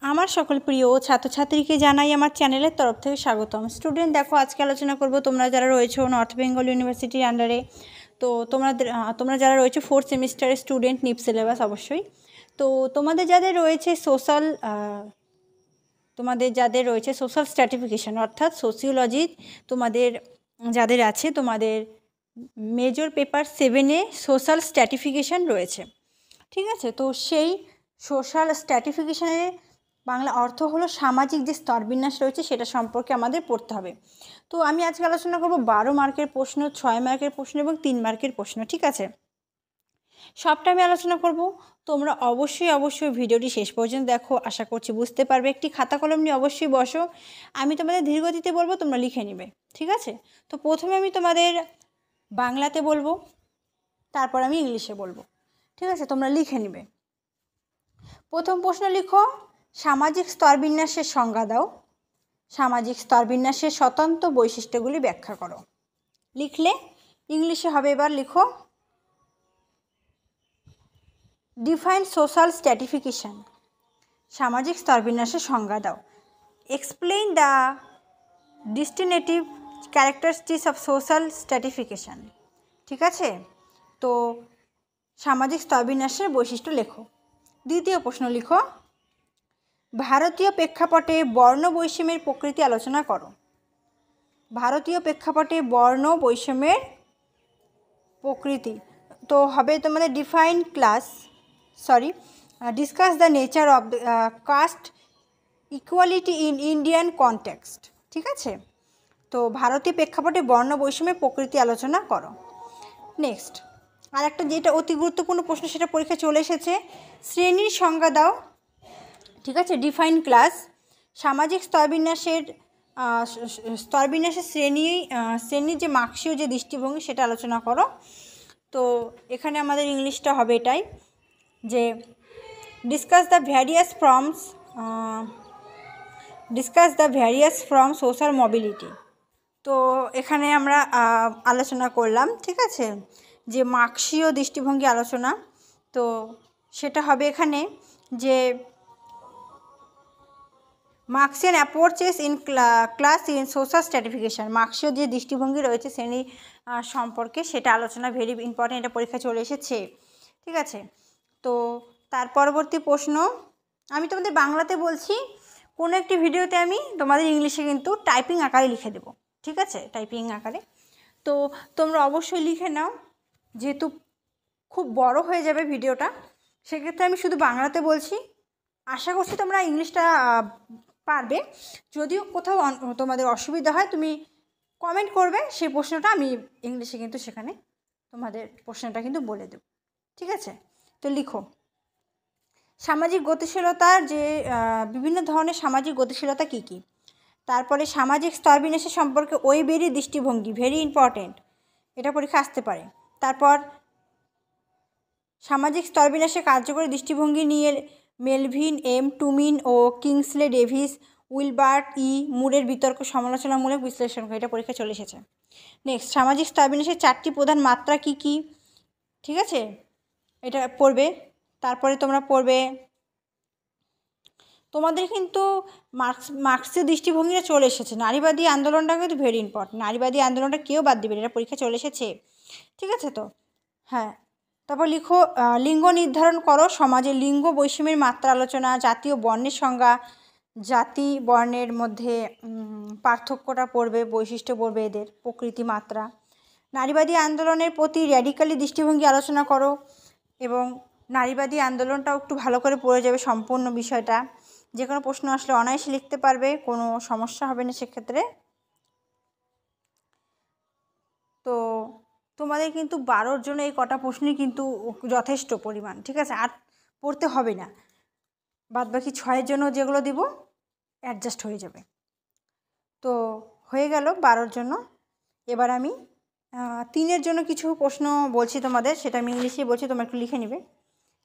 আমার সকল প্রিয় ছাত্রছাত্রীকে জানাই আমার চ্যানেলের তরফ থেকে স্বাগতম। স্টুডেন্ট দেখো, আজকে আলোচনা করব তোমরা যারা রয়েছো নর্থ বেঙ্গল ইউনিভার্সিটির আন্ডারে। তো তোমরা যারা রয়েছে 4th সেমিস্টারের স্টুডেন্ট, নিপ সিলেবাস অবশ্যই। তো তোমাদের যাদের রয়েছে সোশ্যাল স্ট্র্যাটিফিকেশন অর্থাৎ সোশিওলজি, তোমাদের যাদের আছে, তোমাদের মেজর পেপার 7-এ সোশ্যাল স্ট্র্যাটিফিকেশন রয়েছে। ঠিক আছে, তো সেই সোশ্যাল স্ট্র্যাটিফিকেশনের বাংলা অর্থ হলো সামাজিক যে স্তরবিন্যাস রয়েছে সেটা সম্পর্কে আমাদের পড়তে হবে। তো আমি আজকে আলোচনা করব 12 মার্কের প্রশ্ন, 6 মার্কের প্রশ্ন এবং 3 মার্কের প্রশ্ন। ঠিক আছে, সবটা আমি আলোচনা করব। তোমরা অবশ্যই ভিডিওটি শেষ পর্যন্ত দেখো, আশা করছি বুঝতে পারবে। একটি খাতা কলম নিয়ে অবশ্যই বসো, আমি তোমাদের ধীরগতিতে বলবো, তোমরা লিখে নিবে। ঠিক আছে, তো প্রথমে আমি তোমাদের বাংলাতে বলবো, তারপর আমি ইংলিশে বলবো। ঠিক আছে, তোমরা লিখে নিবে। প্রথম প্রশ্ন লিখো, সামাজিক স্তরবিন্যাসের সংজ্ঞা দাও। সামাজিক স্তরবিন্যাসের স্বতন্ত্র বৈশিষ্ট্যগুলি ব্যাখ্যা করো। লিখলে ইংলিশে হবে। এবার লিখো, ডিফাইন সোশ্যাল স্ট্র্যাটিফিকেশন। সামাজিক স্তরবিন্যাসের সংজ্ঞা দাও। Explain the distinctive characteristics of social stratification. ঠিক আছে, তো সামাজিক স্তরবিন্যাসের বৈশিষ্ট্য লেখো। দ্বিতীয় প্রশ্ন লিখো, ভারতীয় প্রেক্ষাপটে বর্ণ বৈষম্যের প্রকৃতি আলোচনা করো। ভারতীয় প্রেক্ষাপটে বর্ণ বৈষম্যের প্রকৃতি তো হবে তোমাদের discuss the nature of caste equality in Indian context. ঠিক আছে, তো ভারতীয় প্রেক্ষাপটে বর্ণ বৈষম্যের প্রকৃতি আলোচনা করো। নেক্সট আর একটা যেটা অতি গুরুত্বপূর্ণ প্রশ্ন, সেটা পরীক্ষা চলে এসেছে, শ্রেণীর সংজ্ঞা দাও। ঠিক আছে, ডিফাইন ক্লাস। সামাজিক স্তরবিন্যাসের শ্রেণীর যে মার্ক্সীয় যে দৃষ্টিভঙ্গি সেটা আলোচনা করো। তো এখানে আমাদের ইংলিশটা হবে এটাই, যে discuss the various from social mobility. তো এখানে আমরা আলোচনা করলাম, ঠিক আছে, যে মার্ক্সীয় দৃষ্টিভঙ্গি আলোচনা। তো সেটা হবে এখানে যে Marxian approaches in class in social stratification. মার্ক্সীয় যে দৃষ্টিভঙ্গি রয়েছে শ্রেণী সম্পর্কে সেটা আলোচনা, ভেরি ইম্পর্টেন্ট, এটা পরীক্ষা চলে এসেছে। ঠিক আছে, তো তার পরবর্তী প্রশ্ন আমি তোমাদের বাংলাতে বলছি, কোনো একটি ভিডিওতে আমি তোমাদের ইংলিশে কিন্তু টাইপিং আকারে লিখে দেবো। ঠিক আছে, টাইপিং আকারে। তো তোমরা অবশ্যই লিখে নাও, যেহেতু খুব বড় হয়ে যাবে ভিডিওটা, সেক্ষেত্রে আমি শুধু বাংলাতে বলছি। আশা করছি তোমরা ইংলিশটা পারবে। যদিও কোথাও তোমাদের অসুবিধা হয়, তুমি কমেন্ট করবে, সেই প্রশ্নটা আমি ইংলিশে কিন্তু সেখানে তোমাদের প্রশ্নটা কিন্তু বলে দেব। ঠিক আছে, তো লিখো, সামাজিক গতিশীলতার যে বিভিন্ন ধরনের সামাজিক গতিশীলতা কী কী। তারপরে সামাজিক স্তরবিন্যাসের সম্পর্কে ওয়েবেরি দৃষ্টিভঙ্গি, ভেরি ইম্পর্টেন্ট, এটা পরীক্ষা আসতে পারে। তারপর সামাজিক স্তরবিন্যাসের কার্যকরী দৃষ্টিভঙ্গি নিয়ে মেলভিন এম টুমিন ও কিংসলে ডেভিস উইলবার্ট মুরের বিতর্ক সমালোচনামূলক বিশ্লেষণ, এটা পরীক্ষা চলে এসেছে। নেক্সট, সামাজিক স্তরবিন্যাসের 4টি প্রধান মাত্রা কী কী। ঠিক আছে, এটা পড়বে। তারপরে তোমরা পড়বে, তোমাদের কিন্তু মার্ক্সীয় দৃষ্টিভঙ্গিটা চলে এসেছে। নারীবাদী আন্দোলনটা কিন্তু ভেরি ইম্পর্টেন্ট, নারীবাদী আন্দোলনটা কেউ বাদ দিবে, এটা পরীক্ষা চলে এসেছে। ঠিক আছে, তো হ্যাঁ, তারপর লিখো, লিঙ্গ নির্ধারণ করো। সমাজে লিঙ্গ বৈষম্যের মাত্রা আলোচনা, জাতীয় বর্ণের সংজ্ঞা, জাতি বর্ণের মধ্যে পার্থক্যটা পড়বে, বৈশিষ্ট্য পড়বে, এদের প্রকৃতি, মাত্রা। নারীবাদী আন্দোলনের প্রতি র্যাডিক্যালি দৃষ্টিভঙ্গি আলোচনা করো, এবং নারীবাদী আন্দোলনটাও একটু ভালো করে পড়ে যাবে সম্পূর্ণ বিষয়টা। যে কোনো প্রশ্ন আসলে অনায়াসে লিখতে পারবে, কোনো সমস্যা হবে না সেক্ষেত্রে। তো তোমাদের কিন্তু 12 জন্য এই কটা প্রশ্নই কিন্তু যথেষ্ট পরিমাণ। ঠিক আছে, আর পড়তে হবে না, বাদ বাকি 6-এর জন্য যেগুলো দিব অ্যাডজাস্ট হয়ে যাবে। তো হয়ে গেল 12-র জন্য। এবার আমি 3-এর জন্য কিছু প্রশ্ন বলছি তোমাদের, সেটা আমি ইংলিশে বলছি, তোমরা একটু লিখে নেবে।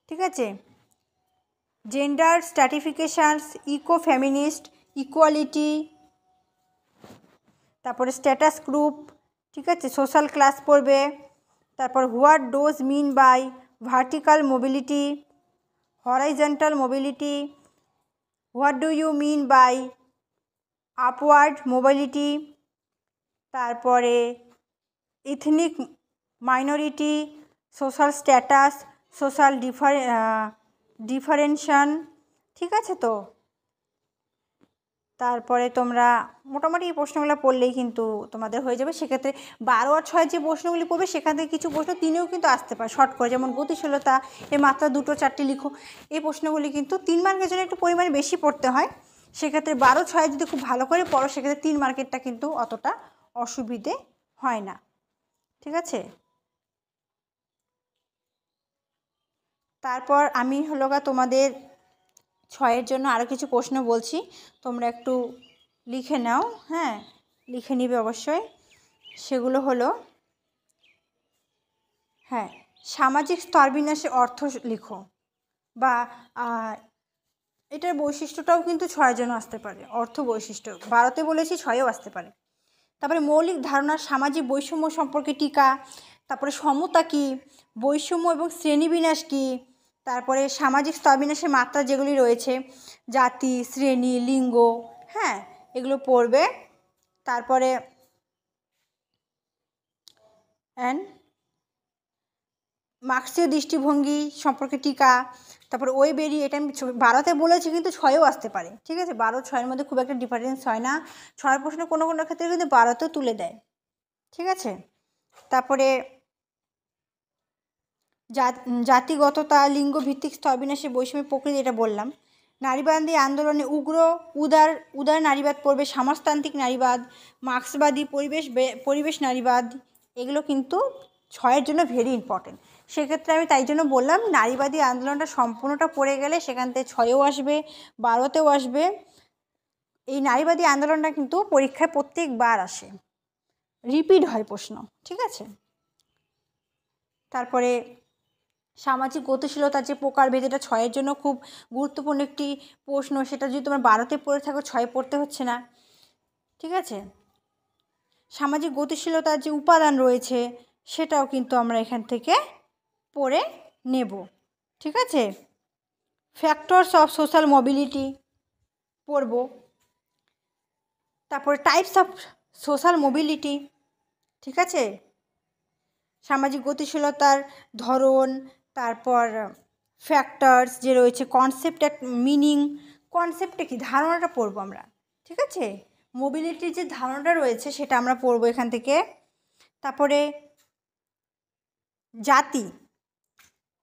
ঠিক আছে, gender stratifications, eco feminist, equality, তারপরে স্ট্যাটাস গ্রুপ। ঠিক আছে, সোশ্যাল ক্লাস পড়বে। তারপর what does mean by vertical mobility, horizontal mobility, what do you mean by upward mobility, তারপরে ethnic minority, social status, social differentiation, ঠিক আছে। তো তারপরে তোমরা মোটামুটি এই প্রশ্নগুলো পড়লেই কিন্তু তোমাদের হয়ে যাবে। সেক্ষেত্রে 12 আর 6 যে প্রশ্নগুলি পড়বে সেখান থেকে কিছু প্রশ্ন 3-এও কিন্তু আসতে পারে শর্ট করে, যেমন গতিশীলতা, এর মাত্রা 2-4টি লিখো। এই প্রশ্নগুলি কিন্তু 3 মার্কের জন্য একটু পরিমাণে বেশি পড়তে হয়। সেক্ষেত্রে 12-6 যদি খুব ভালো করে পড়ো সেক্ষেত্রে 3 মার্কেরটা কিন্তু অতটা অসুবিধে হয় না, ঠিক আছে। তারপর আমি তোমাদের 6-এর জন্য আরও কিছু প্রশ্ন বলছি, তোমরা একটু লিখে নাও, হ্যাঁ লিখে নিবে অবশ্যই। সেগুলো হলো, হ্যাঁ, সামাজিক স্তরবিন্যাসের অর্থ লিখো, বা এটার বৈশিষ্ট্যটাও কিন্তু 6-এর জন্য আসতে পারে, অর্থ বৈশিষ্ট্য 12তে বলেছি, 6-এও আসতে পারে। তারপরে মৌলিক ধারণা সামাজিক বৈষম্য সম্পর্কে টিকা, তারপরে সমতা কী, বৈষম্য এবং শ্রেণীবিন্যাস কী, তারপরে সামাজিক স্তরবিন্যাসের মাত্রা যেগুলি রয়েছে, জাতি, শ্রেণী, লিঙ্গ, হ্যাঁ এগুলো পড়বে। তারপরে মার্ক্সীয় দৃষ্টিভঙ্গি সম্পর্কে টিকা, তারপরে ওয়েবেরি, এটা আমি 12তে বলেছি কিন্তু 6-এও আসতে পারে, ঠিক আছে। 12-6-এর মধ্যে খুব একটা ডিফারেন্স হয় না, 6-এর প্রশ্ন কোনো কোনো ক্ষেত্রে কিন্তু 12তেও তুলে দেয়, ঠিক আছে। তারপরে জাতিগততা, লিঙ্গভিত্তিক স্তরবিন্যাসের বৈষম্যের প্রকৃতি, এটা বললাম। নারীবাদী আন্দোলনে উদার নারীবাদ পড়বে, সমাজতান্ত্রিক নারীবাদ, মার্ক্সবাদী পরিবেশ নারীবাদ, এগুলো কিন্তু 6-এর জন্য ভেরি ইম্পর্টেন্ট। সেক্ষেত্রে আমি তাই জন্য বললাম নারীবাদী আন্দোলনটা সম্পূর্ণটা পড়ে গেলে সেখান থেকে 6-এও আসবে, 12তেও আসবে। এই নারীবাদী আন্দোলনটা কিন্তু পরীক্ষায় প্রত্যেকবার আসে, রিপিট হয় প্রশ্ন, ঠিক আছে। তারপরে সামাজিক গতিশীলতার যে প্রকারভেদ, এটা 6-এর জন্য খুব গুরুত্বপূর্ণ একটি প্রশ্ন, সেটা যদি তোমরা 12তে পড়ে থাকো 6-এ পড়তে হচ্ছে না, ঠিক আছে। সামাজিক গতিশীলতার যে উপাদান রয়েছে সেটাও কিন্তু আমরা এখান থেকে পড়ে নেব, ঠিক আছে। ফ্যাক্টরস অফ সোশ্যাল মোবিলিটি পড়ব। তারপরে টাইপস অফ সোশ্যাল মোবিলিটি, ঠিক আছে। সামাজিক গতিশীলতার ধরন, তারপর ফ্যাক্টরস যে রয়েছে, কনসেপ্ট, মিনিং, কনসেপ্টে কি ধারণাটা পড়বো আমরা, ঠিক আছে। মোবিলিটির যে ধারণাটা রয়েছে সেটা আমরা পড়বো এখান থেকে। তারপরে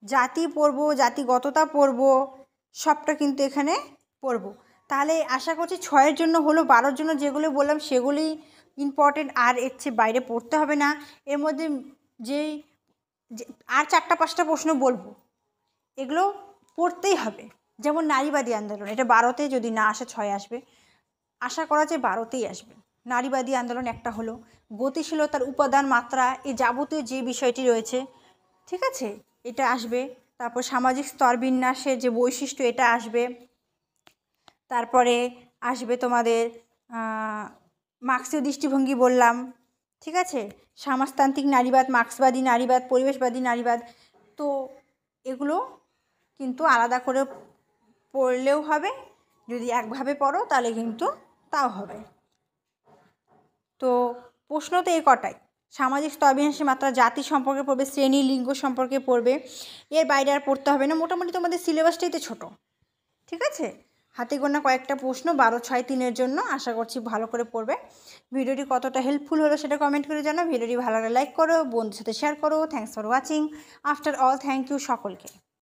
জাতি পড়বো, জাতিগততা পড়বো, সবটা কিন্তু এখানে পড়বো। তাহলে আশা করছি 6-এর জন্য হলো, 12-র জন্য যেগুলো বললাম সেগুলি ইম্পর্টেন্ট, আর এর চেয়ে বাইরে পড়তে হবে না। এর মধ্যে যেই আর 4-5টা প্রশ্ন বলবো, এগুলো পড়তেই হবে। যেমন নারীবাদী আন্দোলন, এটা 12তে যদি না আসে 6-এ আসবে, আশা করা যায় 12তেই আসবে। নারীবাদী আন্দোলন একটা হলো, গতিশীলতার উপাদান, মাত্রা, এই যাবতীয় যে বিষয়টি রয়েছে, ঠিক আছে, এটা আসবে। তারপর সামাজিক স্তরবিন্যাসের যে বৈশিষ্ট্য, এটা আসবে। তারপরে আসবে তোমাদের মার্ক্সীয় দৃষ্টিভঙ্গি বললাম, ঠিক আছে। সমাজতান্ত্রিক নারীবাদ, মার্ক্সবাদী নারীবাদ, পরিবেশবাদী নারীবাদ, তো এগুলো কিন্তু আলাদা করে পড়লেও হবে, যদি একভাবে পড়ো তাহলে কিন্তু তাও হবে। তো প্রশ্ন তো এই কটাই, সামাজিক স্তরবিন্যাসের মাত্রা, জাতি সম্পর্কে পড়বে, শ্রেণী লিঙ্গ সম্পর্কে পড়বে, এর বাইরে আর পড়তে হবে না। মোটামুটি তোমাদের সিলেবাসটাই তো ছোটো, ঠিক আছে। হাতে গোনা কয়েকটা প্রশ্ন 12-6-3-এর জন্য, আশা করছি ভালো করে পড়বে। ভিডিওটি কতটা হেল্পফুল হলো সেটা কমেন্ট করে জানাও। ভিডিওটি ভালো লাগলে লাইক করো, বন্ধুদের সাথে শেয়ার করো। Thanks for watching. After all thank you সকলকে।